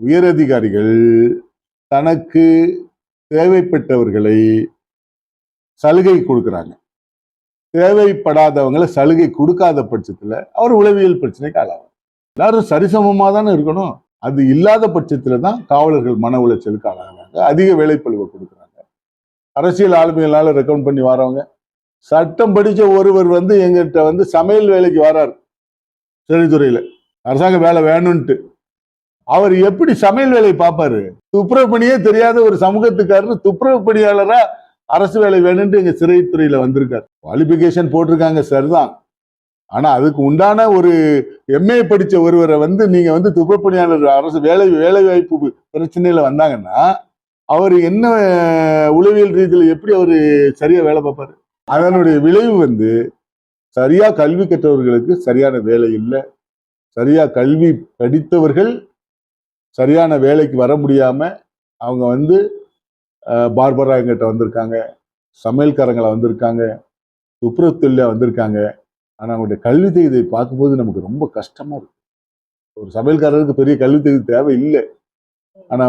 உயரதிகாரிகள் தனக்கு தேவைப்பட்டவர்களை சலுகை கொடுக்குறாங்க. தேவைப்படாதவங்களை சலுகை கொடுக்காத பட்சத்துல அவர் உளவியல் பிரச்சனைக்கு ஆளாகும். எல்லாரும் சரிசமமா தானே இருக்கணும். அது இல்லாத பட்சத்துல தான் காவலர்கள் மன உளைச்சலுக்கு ஆளாகிறாங்க. அதிக வேலைப்பளுவை கொடுக்குறாங்க. அரசியல் ஆளுமைகளால ரெக்கமெண்ட் பண்ணி வரவங்க, சட்டம் படிச்ச ஒருவர் எங்கிட்ட சமையல் வேலைக்கு வரார் சிறைத்துறையில, அரசாங்க வேலை வேணும்ட்டு. அவர் எப்படி சமையல் வேலையை பார்ப்பாரு? துப்புரவு பணியே தெரியாத ஒரு சமூகத்துக்காரர் துப்புரவு பணியாளரா அரசு வேலை வேணும்ட்டு எங்க சிறைத்துறையில வந்திருக்காரு. குவாலிபிகேஷன் போட்டிருக்காங்க சரிதான். ஆனா அதுக்கு உண்டான ஒரு எம்ஏ படிச்ச ஒருவரை நீங்க துப்புரவு பணியாளர் அரசு வேலை வாய்ப்பு பிரச்சனையில வந்தாங்கன்னா அவர் என்ன உளவியல் ரீதியில் எப்படி அவரு சரியா வேலை பார்ப்பாரு? அதனுடைய விளைவு சரியா கல்வி கற்றவர்களுக்கு சரியான வேலை இல்லை. சரியா கல்வி படித்தவர்கள் சரியான வேலைக்கு வர முடியாம அவங்க பார்பரா எங்கிட்ட வந்திருக்காங்க, சமையல்காரங்களை வந்திருக்காங்க, துப்புரவு தொழில வந்திருக்காங்க. ஆனா அவங்களுடைய கல்வி தகுதியை பார்க்கும்போது நமக்கு ரொம்ப கஷ்டமா இருக்கு. ஒரு சமையல்காரருக்கு பெரிய கல்வி தகுதி தேவை இல்லை. ஆனா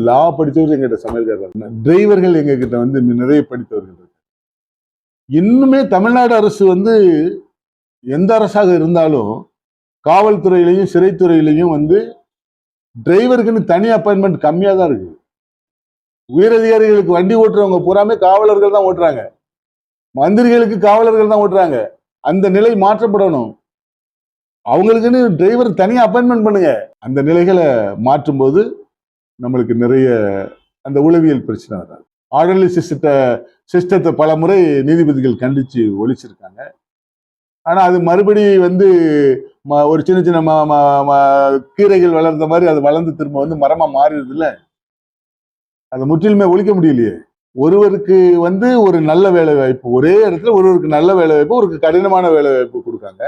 லா படித்தவர்கள் எங்கிட்ட சமையல்காரர், டிரைவர்கள் எங்க கிட்ட நிறைய படித்தவர்கள் இருக்கு. இன்னுமே தமிழ்நாடு அரசு எந்த அரசாக இருந்தாலும் காவல்துறையிலையும் சிறைத்துறையிலையும் டிரைவருக்குன்னு தனி அப்பாயின்மெண்ட் கம்மியா தான் இருக்கு. உயரதிகாரிகளுக்கு வண்டி ஓட்டுறவங்க பூராமே காவலர்கள் தான் ஓட்டுறாங்க. மந்திரிகளுக்கு காவலர்கள் தான் ஓட்டுறாங்க. அந்த நிலை மாற்றப்படணும். அவங்களுக்குன்னு டிரைவர் தனியா அப்பாயின்மெண்ட் பண்ணுங்க. அந்த நிலைகளை மாற்றும் போது நம்மளுக்கு நிறைய அந்த உளவியல் பிரச்சனை வராது. ஆர்டர்லி சிஸ்டத்தை பல முறை நீதிபதிகள் கண்டிச்சு ஒழிச்சிருக்காங்க. ஆனா அது மறுபடி ஒரு சின்ன சின்ன கீரைகள் வளர்ந்த மாதிரி அது வளர்ந்து திரும்ப மரமா மாறிடுது இல்ல. அதை முற்றிலுமே ஒழிக்க முடியலையே. ஒருவருக்கு ஒரு நல்ல வேலை வாய்ப்பு, ஒரே இடத்துல ஒருவருக்கு நல்ல வேலை வாய்ப்பு, ஒரு கடினமான வேலை வாய்ப்பு கொடுக்காங்க.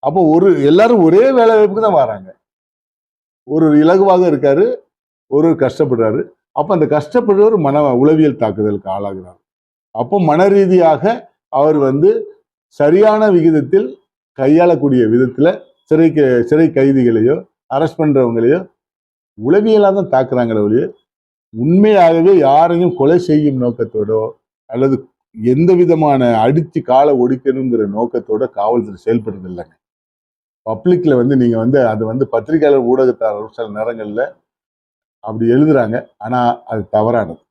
அப்போ எல்லாரும் ஒரே வேலை வாய்ப்புக்கு தான் வராங்க. ஒரு இலகுவாக இருக்காரு, ஒரு கஷ்டப்படுறாரு. அப்ப அந்த கஷ்டப்படுறவர் உளவியல் தாக்குதலுக்கு ஆளாகிறார். அப்போ மன ரீதியாக அவர் சரியான விகிதத்தில் கையாளக்கூடிய விதத்துல சிறை கைதிகளையோ அரெஸ்ட் பண்றவங்களையோ உளவியலாக தான் தாக்குறாங்களே ஒழிய உண்மையாகவே யாரையும் கொலை செய்யும் நோக்கத்தோடோ அல்லது எந்த விதமான அடித்து காலை ஒடிக்கணுங்கிற நோக்கத்தோட காவல்துறை செயல்படுறது இல்லைங்க. பப்ளிக்ல நீங்க அது பத்திரிகையாளர் ஊடகத்தாளர் சில நேரங்கள்ல அப்படி எழுதுறாங்க. ஆனா அது தவறானது.